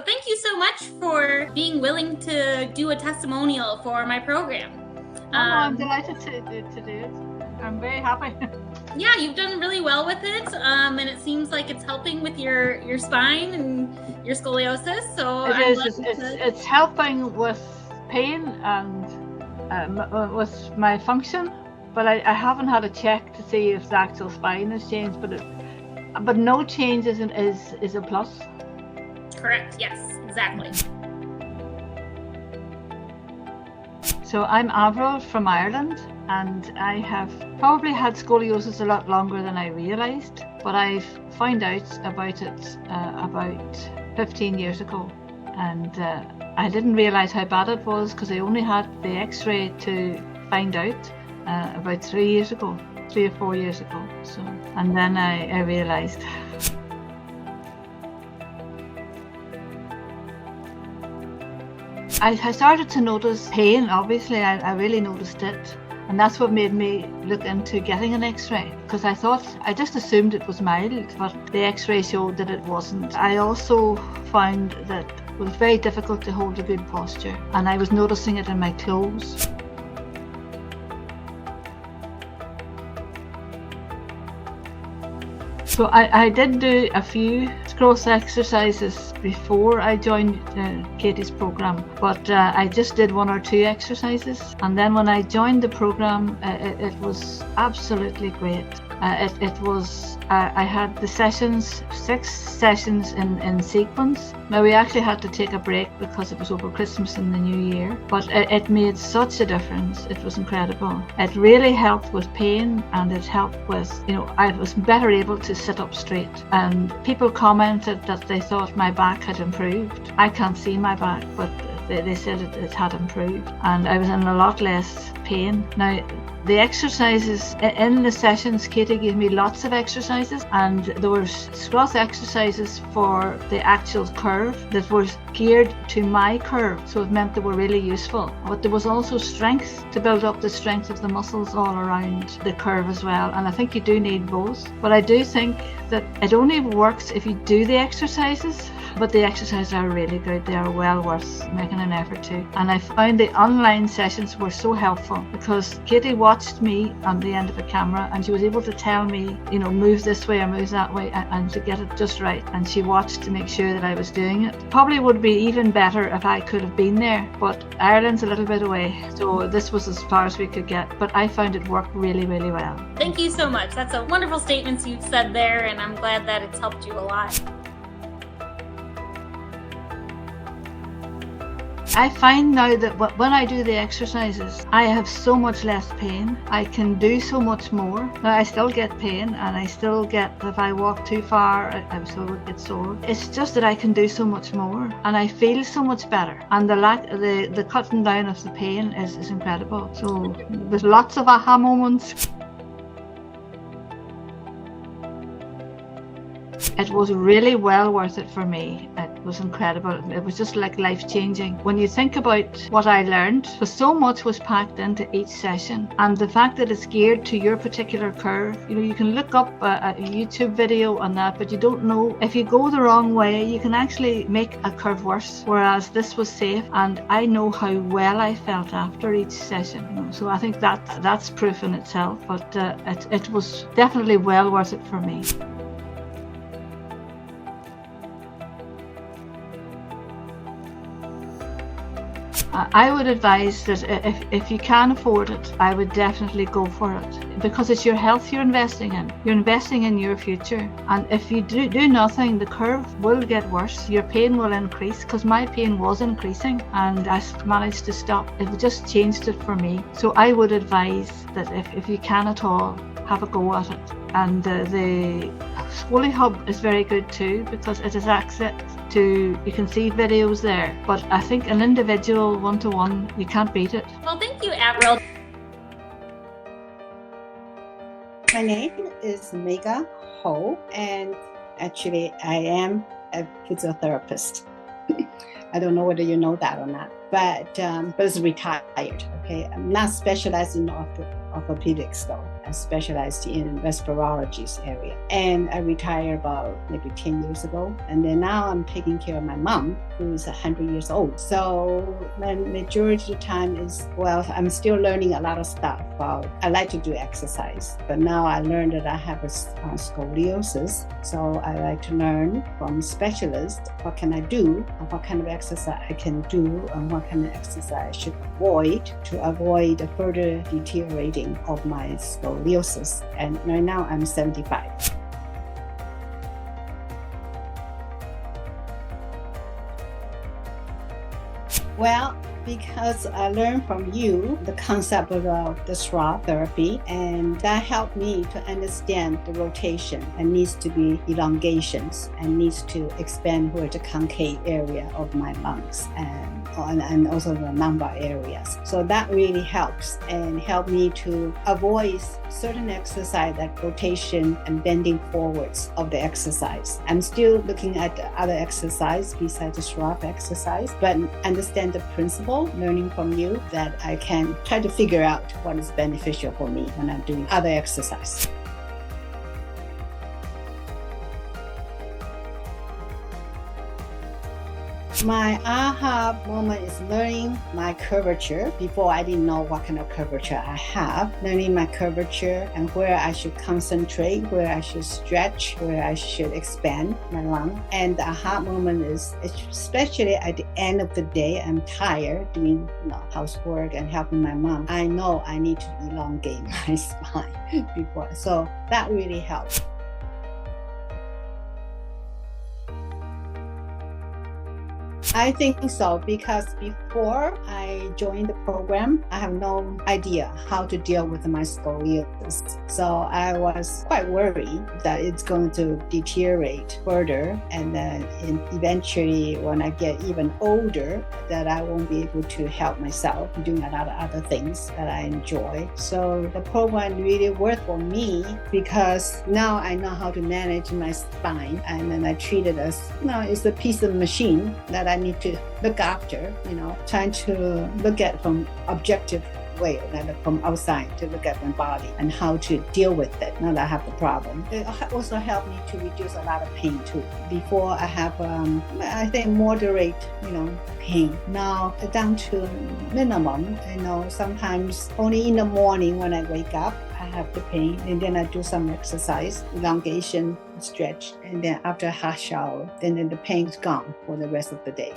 So thank you so much for being willing to do a testimonial for my program. I'm delighted to do it. I'm very happy. Yeah, you've done really well with it, and it seems like it's helping with your spine and your scoliosis. So It's helping with pain and with my function, but I haven't had a check to see if the actual spine has changed. But no change is a plus. Correct. Yes, exactly. So I'm Averil from Ireland, and I have probably had scoliosis a lot longer than I realised, but I found out about it about 15 years ago, and I didn't realise how bad it was because I only had the x-ray to find out about 3 or 4 years ago. So, and then I realised. I started to notice pain. Obviously, I really noticed it, and that's what made me look into getting an x-ray, because I just assumed it was mild, but the x-ray showed that it wasn't. I also found that it was very difficult to hold a good posture, and I was noticing it in my clothes. So I did do a few Schroth exercises before I joined Katie's program, but I just did 1 or 2 exercises, and then when I joined the program, it was absolutely great. I had the 6 sessions in sequence. Now we actually had to take a break because it was over Christmas and the New Year, but it made such a difference. It was incredible. It really helped with pain, and it helped with, I was better able to sit up straight, and people commented that they thought my back had improved. I can't see my back, but they said it had improved, and I was in a lot less pain. Now, the exercises in the sessions, Katie gave me lots of exercises, and there were Schroth exercises for the actual curve that was geared to my curve, so it meant they were really useful. But there was also strength, to build up the strength of the muscles all around the curve as well, and I think you do need both. But I do think that it only works if you do the exercises. But the exercises are really good. They are well worth making an effort to. And I found the online sessions were so helpful, because Katie watched me on the end of a camera, and she was able to tell me, move this way or move that way, and to get it just right. And she watched to make sure that I was doing it. Probably would be even better if I could have been there, but Ireland's a little bit away, so this was as far as we could get. But I found it worked really, really well. Thank you so much. That's a wonderful statement you've said there, and I'm glad that it's helped you a lot. I find now that when I do the exercises, I have so much less pain. I can do so much more. Now, I still get pain, and I still get, if I walk too far, I still would get sore. It's just that I can do so much more, and I feel so much better. And the cutting down of the pain is incredible. So there's lots of aha moments. It was really well worth it for me. It was incredible. It was just like life-changing. When you think about what I learned, so much was packed into each session, and the fact that it's geared to your particular curve. You can look up a YouTube video on that, but you don't know, if you go the wrong way, you can actually make a curve worse, whereas this was safe, and I know how well I felt after each session. So I think that's proof in itself, but it was definitely well worth it for me. I would advise that if you can afford it, I would definitely go for it, because it's your health you're investing in. You're investing in your future, and if you do nothing, the curve will get worse. Your pain will increase, because my pain was increasing, and I managed to stop. It just changed it for me. So I would advise that if you can at all, have a go at it. And the Schoolie Hub is very good too, because it has access to, you can see videos there, but I think an individual one-to-one, you can't beat it. Well, thank you, Averil. My name is Mega Ho, and actually I am a physiotherapist. I don't know whether you know that or not, but it's retired. Okay, I'm not specialized in orthopedics though. I specialized in respirology's area. And I retired about maybe 10 years ago. And then now I'm taking care of my mom, who is 100 years old. So my majority of the time is, well, I'm still learning a lot of stuff. I like to do exercise, but now I learned that I have a scoliosis. So I like to learn from specialists, what can I do, and what kind of exercise I can do, and what kind of exercise I should avoid to avoid the further deteriorating of my scoliosis. And right now I'm 75. Well, because I learned from you the concept of the Schroth therapy, and that helped me to understand the rotation and needs to be elongations and needs to expand where the concave area of my lungs and also the lumbar areas. So that really helps and helped me to avoid certain exercise like rotation and bending forwards of the exercise. I'm still looking at the other exercise besides the Schroth exercise, but understand the principle, learning from you, that I can try to figure out what is beneficial for me when I'm doing other exercise. My aha moment is learning my curvature. Before, I didn't know what kind of curvature I have. Learning my curvature and where I should concentrate, where I should stretch, where I should expand my lung. And the aha moment is, especially at the end of the day, I'm tired doing housework and helping my mom. I know I need to elongate my spine before. So that really helps. I think so, because before I joined the program, I have no idea how to deal with my scoliosis. So I was quite worried that it's going to deteriorate further, and then eventually when I get even older, that I won't be able to help myself doing a lot of other things that I enjoy. So the program really worked for me, because now I know how to manage my spine, and then I treat it as, it's a piece of machine that I need to look after, trying to look at from objective way, rather from outside, to look at my body and how to deal with it now that I have the problem. It also helped me to reduce a lot of pain too. Before I have, I think, moderate, pain. Now down to minimum, sometimes only in the morning when I wake up, I have the pain, and then I do some exercise, elongation, stretch, and then after a hot shower, then the pain's gone for the rest of the day.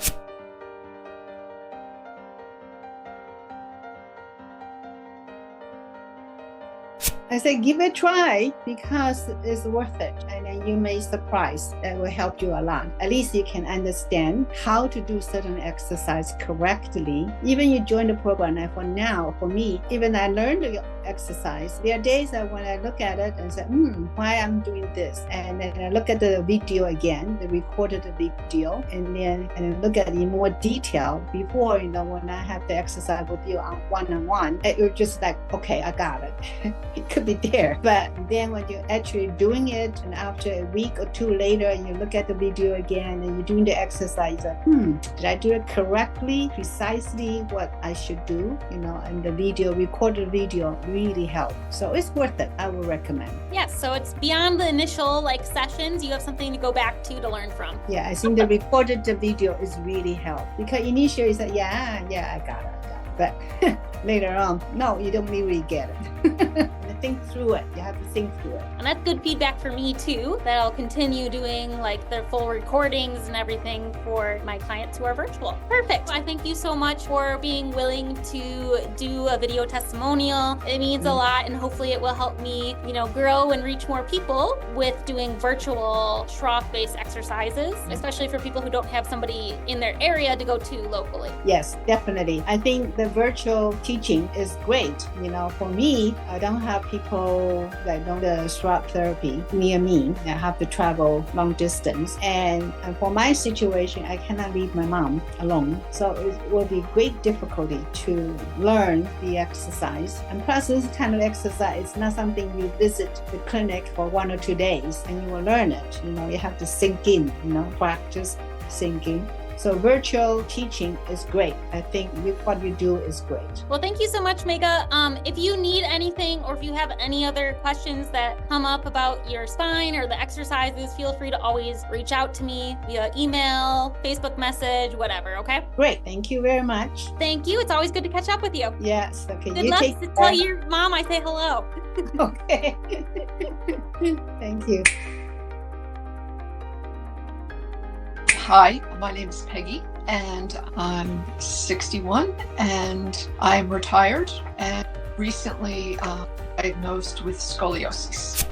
I say give it a try, because it's worth it, and then you may surprise. That will help you a lot. At least you can understand how to do certain exercise correctly. Even you join the program, and for me, even I learned the exercise, there are days that when I look at it and say, why I'm doing this? And then I look at the video again, the recorded video, and then look at it in more detail. Before, when I have the exercise with you on one-on-one, it was just like, okay, I got it. It could be there. But then when you're actually doing it, and after a week or two later, and you look at the video again, and you're doing the exercise, like, did I do it correctly, precisely what I should do? And the video, recorded video, really help. So it's worth it. I would recommend. Yes, so it's beyond the initial sessions. You have something to go back to learn from. Yeah, I think the recorded video is really help, because initially it's like, yeah, I got it. But later on, no, you don't really get it. Think through it. You have to think through it. And that's good feedback for me too, that I'll continue doing the full recordings and everything for my clients who are virtual. Perfect. I thank you so much for being willing to do a video testimonial. It means a lot, and hopefully it will help me, grow and reach more people with doing virtual Schroth-based exercises, especially for people who don't have somebody in their area to go to locally. Yes, definitely. I think the virtual teaching is great. For me, I don't have people that know the Schroth therapy near me. I have to travel long distance, and for my situation, I cannot leave my mom alone. So it will be great difficulty to learn the exercise. And plus, this kind of exercise is not something you visit the clinic for 1 or 2 days and you will learn it. You have to sink in, practice sinking. So virtual teaching is great. I think what you do is great. Well, thank you so much, Mega. If you need anything or if you have any other questions that come up about your spine or the exercises, feel free to always reach out to me via email, Facebook message, whatever, okay? Great. Thank you very much. Thank you. It's always good to catch up with you. Yes. Okay. Good You luck. take To care. tell your mom I say hello. Okay. Thank you. Hi, my name is Peggy and I'm 61 and I'm retired and recently diagnosed with scoliosis.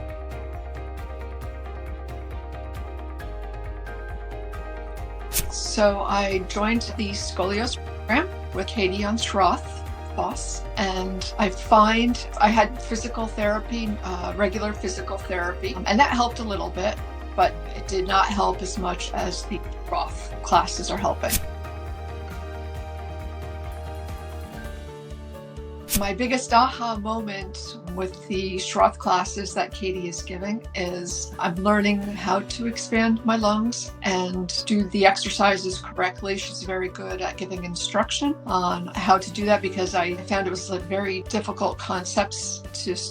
So I joined the scoliosis program with Katie on Schroth Boss, and I find I had physical therapy, regular physical therapy, and that helped a little bit, but it did not help as much as the Schroth classes are helping. My biggest aha moment with the Schroth classes that Katie is giving is I'm learning how to expand my lungs and do the exercises correctly. She's very good at giving instruction on how to do that because I found it was like very difficult concepts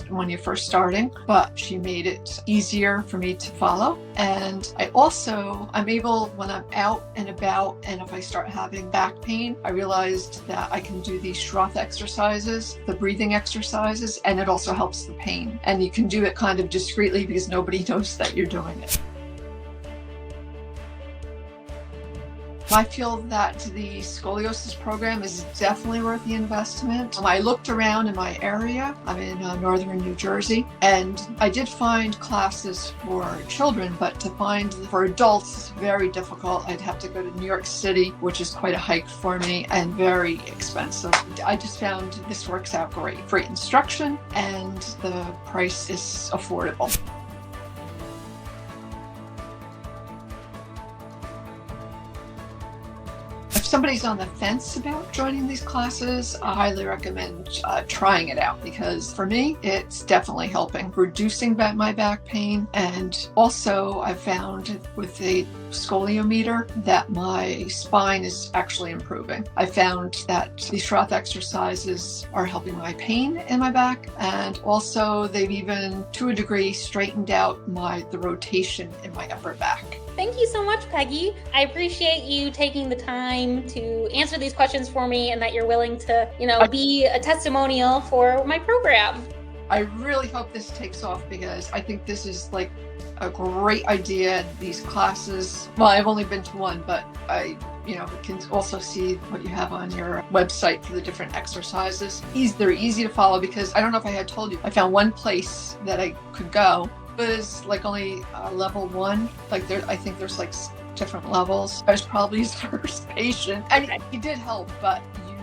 when you're first starting, but she made it easier for me to follow. And I'm able, when I'm out and about, and if I start having back pain, I realized that I can do these Schroth exercises, the breathing exercises, and it also helps the pain. And you can do it kind of discreetly because nobody knows that you're doing it. I feel that the scoliosis program is definitely worth the investment. I looked around in my area. I'm in northern New Jersey, and I did find classes for children, but to find for adults is very difficult. I'd have to go to New York City, which is quite a hike for me and very expensive. I just found this works out great. Great instruction, and the price is affordable. If somebody's on the fence about joining these classes, I highly recommend trying it out because for me, it's definitely helping reducing my back pain. And also I found with the scoliometer that my spine is actually improving. I found that the Schroth exercises are helping my pain in my back, and also they've even to a degree straightened out the rotation in my upper back. Thank you so much, Peggy. I appreciate you taking the time to answer these questions for me and that you're willing to, be a testimonial for my program. I really hope this takes off because I think this is like a great idea. These classes, well, I've only been to one, but I can also see what you have on your website for the different exercises. They're easy to follow because I don't know if I had told you, I found one place that I could go. It was like only level 1. I think there's like different levels. I was probably his first patient. And he did help, but you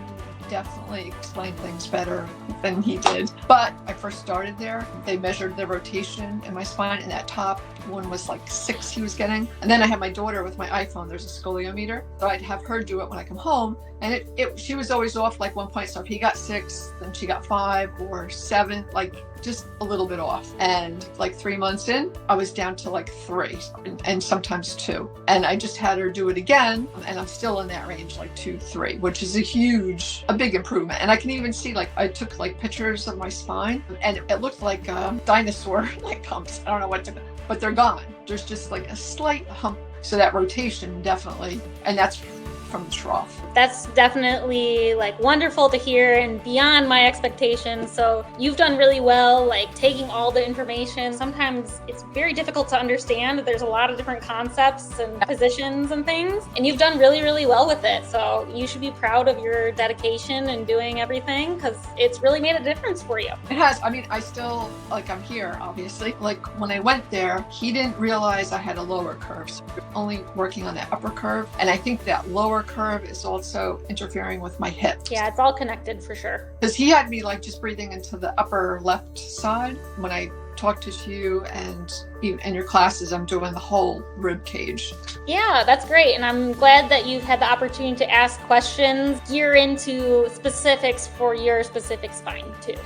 definitely explained things better than he did. But I first started there. They measured the rotation in my spine, and that top one was like 6 he was getting. And then I had my daughter with my iPhone. There's a scoliometer. So I'd have her do it when I come home. And she was always off like 1 point. So if he got 6, then she got 5 or 7, like just a little bit off. And like 3 months in, I was down to like 3 and sometimes 2. And I just had her do it again. And I'm still in that range, like 2, 3, which is a big improvement. And I can even see, like, I took like pictures of my spine and it looked like dinosaur like humps. I don't know but they're gone. There's just like a slight hump. So that rotation definitely, and that's from the Schroth. That's definitely like wonderful to hear and beyond my expectations. So you've done really well, like taking all the information. Sometimes it's very difficult to understand. There's a lot of different concepts and positions and things, and you've done really, really well with it. So you should be proud of your dedication and doing everything because it's really made a difference for you. It has. I mean, I still, I'm here, obviously. Like when I went there, he didn't realize I had a lower curve. So we're only working on that upper curve. And I think that lower curve is also interfering with my hips. Yeah, it's all connected for sure. Because he had me like just breathing into the upper left side. When I talked to you and in your classes, I'm doing the whole rib cage. Yeah, that's great. And I'm glad that you've had the opportunity to ask questions, gear into specifics for your specific spine too.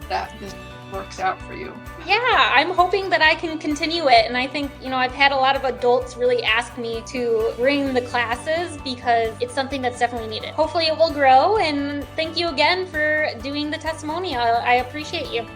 That is works out for you. Yeah, I'm hoping that I can continue it. And I think, I've had a lot of adults really ask me to bring the classes because it's something that's definitely needed. Hopefully it will grow. And thank you again for doing the testimonial. I appreciate you.